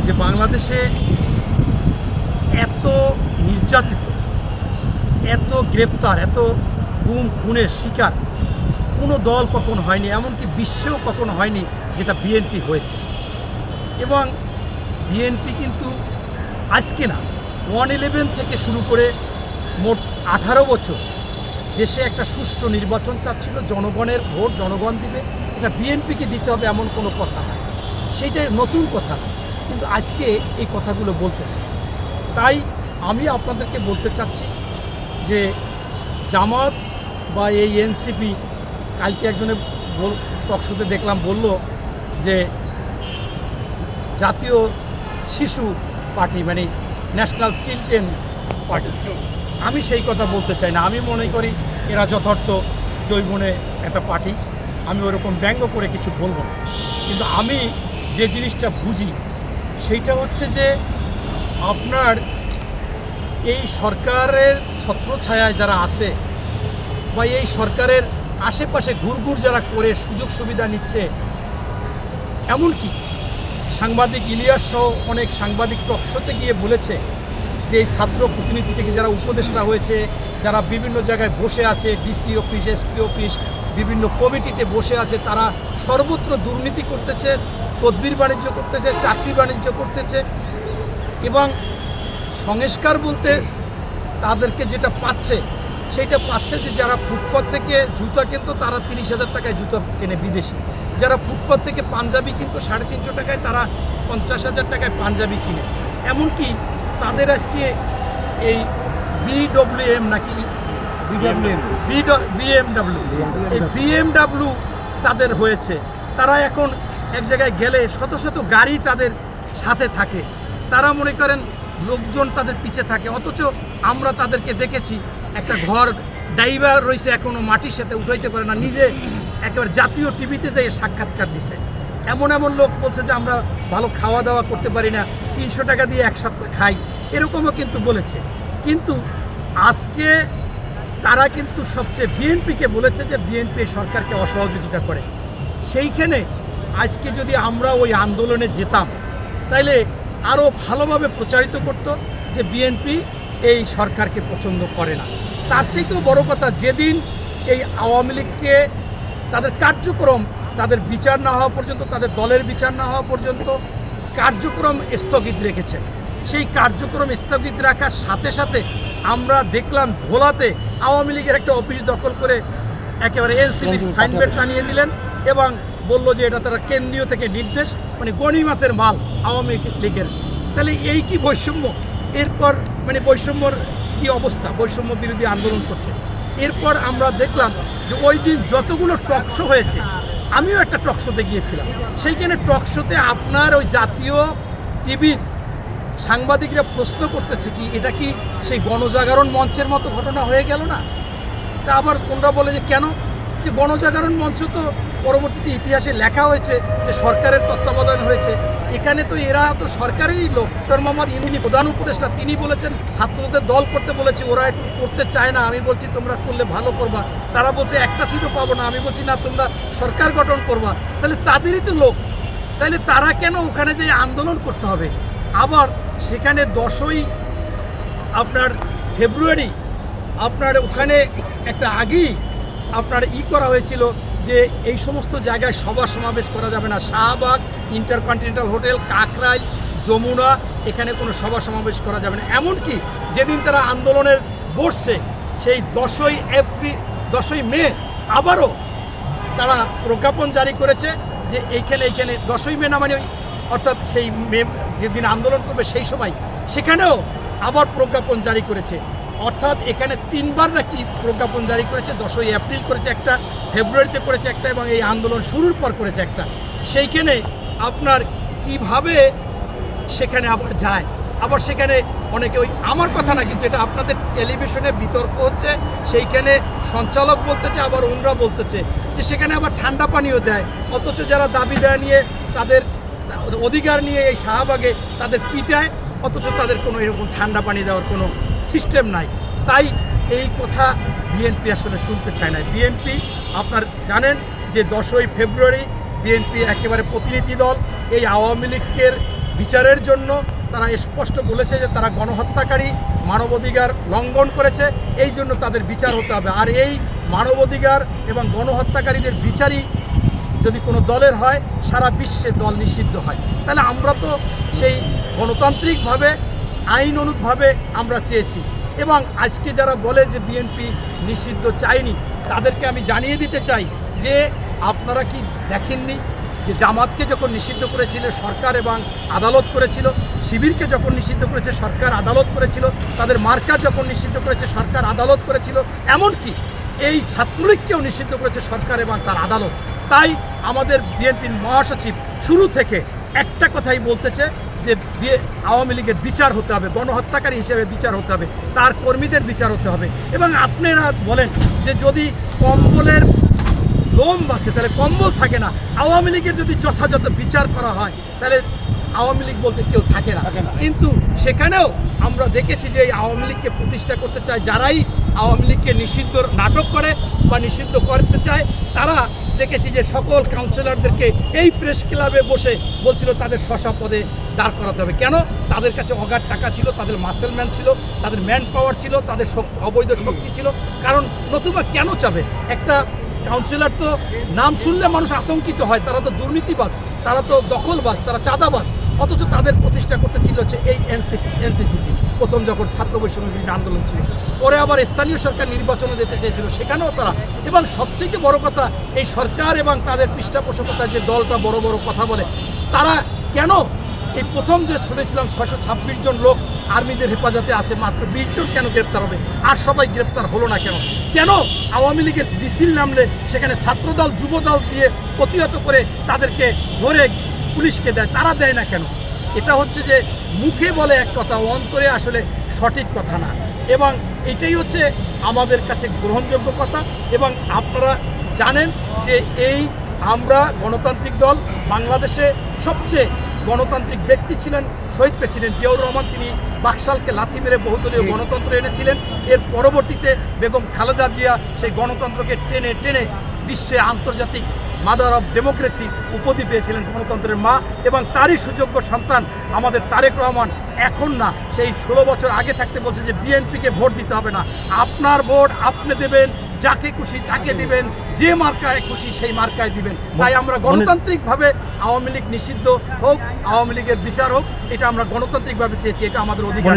যে বাংলাদেশে এত নির্যাতিত, এত গ্রেপ্তার, এত গুম খুনের শিকার কোনো দল কখনো হয়নি, এমনকি বিশ্বেও কখনো হয়নি যেটা বিএনপি হয়েছে। এবং বিএনপি কিন্তু আজকে না, 1/11 থেকে শুরু করে মোট 18 বছর দেশে একটা সুষ্ঠু নির্বাচন চাচ্ছিল, জনগণের ভোট জনগণ দিবে, এটা বিএনপিকে দিতে হবে এমন কোনো কথা না, সেইটাই নতুন কথা না, কিন্তু আজকে এই কথাগুলো বলতে চাই। তাই আমি আপনাদেরকে বলতে চাচ্ছি যে জামাত বা এই এনসিপি, কালকে একজনের টকশোতে দেখলাম বলল যে জাতীয় শিশু পার্টি মানে ন্যাশনাল চিলড্রেন পার্টি, আমি সেই কথা বলতে চাই না। আমি মনে করি এরা যথার্থ জৈবনে একটা পার্টি, আমি ওরকম ব্যঙ্গ করে কিছু বলবো না। কিন্তু আমি যে জিনিসটা বুঝি সেইটা হচ্ছে যে আপনার এই সরকারের ছত্রছায়ায় যারা আছে বা এই সরকারের আশেপাশে ঘুরঘুর যারা করে সুযোগ সুবিধা নিচ্ছে, এমনকি সাংবাদিক ইলিয়াস সহ অনেক সাংবাদিক টকশোতে গিয়ে বলেছে যে এই ছাত্র প্রতিনিধি থেকে যারা উপদেষ্টা হয়েছে, যারা বিভিন্ন জায়গায় বসে আছে, ডিসি অফিস, এসপি অফিস, বিভিন্ন কমিটিতে বসে আছে, তারা সর্বত্র দুর্নীতি করতেছে, তদবির বাণিজ্য করতেছে, চাকরি বাণিজ্য করতেছে। এবং সংস্কার বলতে তাদেরকে যেটা পাচ্ছে সেইটা পাচ্ছে যে যারা ফুটপাথ থেকে জুতা কিনতো তারা 30,000 টাকায় জুতা কেনে বিদেশি, যারা ফুটপাথ থেকে পাঞ্জাবি কিনতো 350 টাকায় তারা 50,000 টাকায় পাঞ্জাবি কিনে। এমনকি তাদের আজকে এই বিডব্লিউএম নাকি বিএমডাব্লিউ, এই বিএমডাব্লিউ তাদের হয়েছে। তারা এখন এক জায়গায় গেলে শত শত গাড়ি তাদের সাথে থাকে, তারা মনে করেন লোকজন তাদের পিছে থাকে, অথচ আমরা তাদেরকে দেখেছি একটা ঘর ড্রাইভার রয়েছে এখনও মাটির সাথে উঠাইতে পারে না, নিজে একেবারে জাতীয় টিভিতে যেয়ে সাক্ষাৎকার দিছে। এমন এমন লোক বলছে যে আমরা ভালো খাওয়া দাওয়া করতে পারি না, 300 টাকা দিয়ে এক সপ্তাহ খাই, এরকমও কিন্তু বলেছে। কিন্তু আজকে তারা কিন্তু সবচেয়ে বিএনপিকে বলেছে যে বিএনপি সরকারকে অসহযোগিতা করে। সেইখানে আজকে যদি আমরা ওই আন্দোলনে যেতাম তাইলে আরও ভালোভাবে প্রচারিত করত যে বিএনপি এই সরকারকে পছন্দ করে না। তার চাইতেও বড় কথা, যেদিন এই আওয়ামী লীগকে তাদের কার্যক্রম, তাদের বিচার না হওয়া পর্যন্ত, তাদের দলের বিচার না হওয়া পর্যন্ত কার্যক্রম স্থগিত রেখেছেন, সেই কার্যক্রম স্থগিত রাখার সাথে সাথে আমরা দেখলাম ভোলাতে আওয়ামী লীগের একটা অফিস দখল করে একেবারে এনসিপির সাইনবোর্ড টানিয়ে দিলেন এবং বলল যে এটা তারা কেন্দ্রীয় থেকে নির্দেশ, মানে গণিমতের মাল আওয়ামী লীগের। তাহলে এই কি বৈষম্য? এরপর মানে বৈষম্যর কি অবস্থা, বৈষম্য বিরোধী আন্দোলন করছে। এরপর আমরা দেখলাম যে ওই দিন যতগুলো টকশো হয়েছে, আমিও একটা টকশোতে গিয়েছিলাম, সেইখানে টকশোতে আপনার ওই জাতীয় টিভির সাংবাদিকরা প্রশ্ন করতেছে কি এটা কি সেই গণজাগরণ মঞ্চের মতো ঘটনা হয়ে গেল না? তা আবার কোনরা বলে যে কেন, যে গণজাগরণ মঞ্চ তো পরবর্তীতে ইতিহাসে লেখা হয়েছে যে সরকারের তত্ত্বাবধানে হয়েছে, এখানে তো এরা তো সরকারেরই লোক। ডক্টর মোহাম্মদ ইউনূস প্রধান উপদেষ্টা, তিনি বলেছেন ছাত্রদের দল করতে বলেছে, ওরা একটু করতে চায় না, আমি বলছি তোমরা করলে ভালো করবা, তারা বলছে একটা সিটও পাবো না, আমি বলছি না তোমরা সরকার গঠন করবা, তাহলে তাদেরই তো লোক, তাহলে তারা কেন ওখানে যে আন্দোলন করতে হবে? আবার সেখানে 10ই আপনার ফেব্রুয়ারি আপনার ওখানে একটা আগেই আপনার করা হয়েছিল যে এই সমস্ত জায়গায় সভা সমাবেশ করা যাবে না, শাহবাগ, ইন্টারকন্টিনেন্টাল হোটেল, কাকরাইল, যমুনা, এখানে কোনো সভা সমাবেশ করা যাবে না। এমনকি যেদিন তারা আন্দোলনের বসছে সেই 10ই মে আবারও তারা প্রজ্ঞাপন জারি করেছে যে এইখানে 10ই মে না মানে অর্থাৎ সেই মে যেদিন আন্দোলন করবে সেই সময় সেখানেও আবার প্রজ্ঞাপন জারি করেছে। অর্থাৎ এখানে 3বার নাকি প্রজ্ঞাপন জারি করেছে, 10ই এপ্রিল করেছে একটা, ফেব্রুয়ারিতে করেছে একটা এবং এই আন্দোলন শুরুর পর করেছে একটা। সেইখানে আপনার কিভাবে সেখানে আবার যায়, আবার সেখানে অনেকে ওই আমার কথা না কিন্তু এটা আপনাদের টেলিভিশনে বিতর্ক হচ্ছে, সেইখানে সঞ্চালক বলতেছে আবার ওনরা বলতেছে যে সেখানে আবার ঠান্ডা পানীয় দেয়, অথচ যারা দাবি দেয় নিয়ে তাদের অধিকার নিয়ে এই শাহবাগে তাদের পিটায়, অথচ তাদের কোনো এরকম ঠান্ডা পানি দেওয়ার কোনো সিস্টেম নাই। তাই এই কথা বিএনপি আসলে শুনতে চায় না। বিএনপি আপনার জানেন যে 10ই ফেব্রুয়ারি বিএনপি একেবারে প্রতিনিধি দল এই আওয়ামী লীগের বিচারের জন্য তারা স্পষ্ট বলেছে যে তারা গণহত্যাকারী, মানবাধিকার লঙ্ঘন করেছে, এই জন্য তাদের বিচার হতে হবে। আর এই মানবাধিকার এবং গণহত্যাকারীদের বিচারই যদি কোনো দলের হয়, সারা বিশ্বে দল নিষিদ্ধ হয়। তাহলে আমরা তো সেই গণতান্ত্রিকভাবে আইন অনুগভাবে আমরা চেয়েছি। এবং আজকে যারা বলে যে বিএনপি নিষিদ্ধ চায়নি, তাদেরকে আমি জানিয়ে দিতে চাই যে আপনারা কি দেখেননি যে জামাতকে যখন নিষিদ্ধ করেছিল সরকার এবং আদালত করেছিল, শিবিরকে যখন নিষিদ্ধ করেছে সরকার আদালত করেছিল, তাদের মার্কা যখন নিষিদ্ধ করেছে সরকার আদালত করেছিল, এমনকি এই ছাত্রলীগকেও নিষিদ্ধ করেছে সরকার এবং তার আদালত। তাই আমাদের বিএনপির মহাসচিব শুরু থেকে একটা কথাই বলতেছে যে আওয়ামী লীগের বিচার হতে হবে, গণহত্যাকারী হিসেবে বিচার হতে হবে, তার কর্মীদের বিচার হতে হবে। এবং আপনারা বলেন যে যদি কম্বলের লোম বাঁচে তাহলে কম্বল থাকে না, আওয়ামী লীগের যদি যথাযথ বিচার করা হয় তাহলে আওয়ামী লীগ বলতে কেউ থাকে না। কিন্তু সেখানেও আমরা দেখেছি যে এই আওয়ামী লীগকে প্রতিষ্ঠা করতে চায় যারাই আওয়ামী লীগকে নিষিদ্ধ নাটক করে বা নিষিদ্ধ করতে চায়, তারা দেখেছি যে সকল কাউন্সিলরদেরকে এই প্রেস ক্লাবে বসে বলছিল তাদের স্ব পদে দাঁড় করাতে হবে। কেন? তাদের কাছে অগাধ টাকা ছিল, তাদের মাসেলম্যান ছিল, তাদের ম্যান পাওয়ার ছিল, তাদের অবৈধ শক্তি ছিল। কারণ নতুবা কেন চাবে? একটা কাউন্সিলর তো নাম শুনলে মানুষ আতঙ্কিত হয়, তারা তো দুর্নীতিবাজ, তারা তো দখলবাজ, তারা চাঁদাবাজ। অথচ তাদের প্রতিষ্ঠা করতে ছিল হচ্ছে এই এনসিসিপি, প্রথম যখন ছাত্র বৈষম্য বিরোধী আন্দোলন ছিল, পরে আবার স্থানীয় সরকার নির্বাচনে দিতে চেয়েছিল, সেখানেও তারা। এবং সবচেয়ে বড় কথা, এই সরকার এবং তাদের পৃষ্ঠপোষকতা যে দলটা বড় বড় কথা বলে, তারা কেন এই প্রথম যে শুনেছিলাম 626 জন লোক আর্মিদের হেফাজতে আছে, মাত্র 20 জন কেন গ্রেপ্তার হবে? আর সবাই গ্রেপ্তার হলো না কেন? কেন আওয়ামী লীগের মিছিল নামলে সেখানে ছাত্রদল যুবদল দিয়ে প্রতিহত করে তাদেরকে ধরে পুলিশকে দেয়, তারা দেয় না কেন? এটা হচ্ছে যে মুখে বলে এক কথা, অন্তরে আসলে সঠিক কথা না। এবং এটাই হচ্ছে আমাদের কাছে গ্রহণযোগ্য কথা। এবং আপনারা জানেন যে এই আমরা গণতান্ত্রিক দল, বাংলাদেশে সবচেয়ে গণতান্ত্রিক ব্যক্তি ছিলেন শহীদ প্রেসিডেন্ট জিয়াউর রহমান। তিনি বাকশালকে লাথি মেরে বহুদলীয় গণতন্ত্র এনেছিলেন। এর পরবর্তীতে বেগম খালেদা জিয়া সেই গণতন্ত্রকে টেনে টেনে বিশ্বে আন্তর্জাতিক মাদার অফ ডেমোক্রেসি উপাধি পেয়েছিলেন, গণতন্ত্রের মা। এবং তারই সুযোগ্য সন্তান আমাদের তারেক রহমান এখন না, সেই 16 বছর আগে থাকতে বলছে যে বিএনপিকে ভোট দিতে হবে না, আপনার ভোট আপনি দেবেন, যাকে খুশি তাকে দিবেন, যে মার্কায় খুশি সেই মার্কায় দিবেন। তাই আমরা গণতান্ত্রিকভাবে আওয়ামী লীগ নিষিদ্ধ হোক, আওয়ামী লীগের বিচার হোক, এটা আমরা গণতান্ত্রিকভাবে চেয়েছি, এটা আমাদের অধিকার।